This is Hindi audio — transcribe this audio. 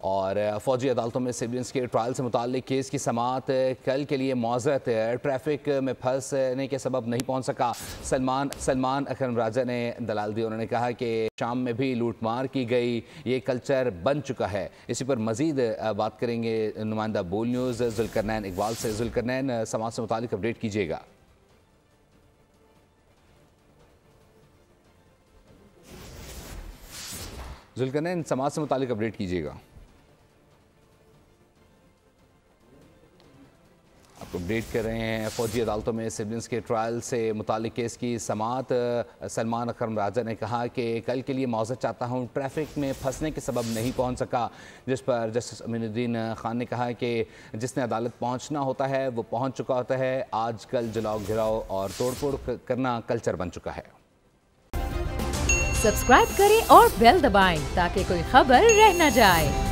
और फौजी अदालतों में सिविलियंस के ट्रायल से मुताल्लिक केस की समाअत कल के लिए मौजूद है। ट्रैफिक में फंसने के सबब नहीं पहुंच सका। सलमान अकरम राजा ने दलाल दी। उन्होंने कहा कि शाम में भी लूटमार की गई, ये कल्चर बन चुका है। इसी पर मजीद बात करेंगे नुमाइंदा बोल न्यूज़ जुल्करनैन इकबाल से। जुल्करनैन, समाअत से मुताल्लिक अपडेट कीजिएगा। जुल्करनैन, समाअत से मुताल्लिक अपडेट कीजिएगा। आपको अपडेट कर रहे हैं फौजी अदालतों में सिविलियंस के ट्रायल से मुताल्लिक केस की समाअत। सलमान अकरम राजा ने कहा कि कल के लिए मौजूद चाहता हूं, ट्रैफिक में फंसने के सबब नहीं पहुंच सका। जिस पर जस्टिस अमीनुद्दीन खान ने कहा कि जिसने अदालत पहुंचना होता है वो पहुंच चुका होता है। आजकल जलाओ घिराओ और तोड़फोड़ करना कल्चर बन चुका है। सब्सक्राइब करें और बेल दबाएं ताकि कोई खबर रह न जाए।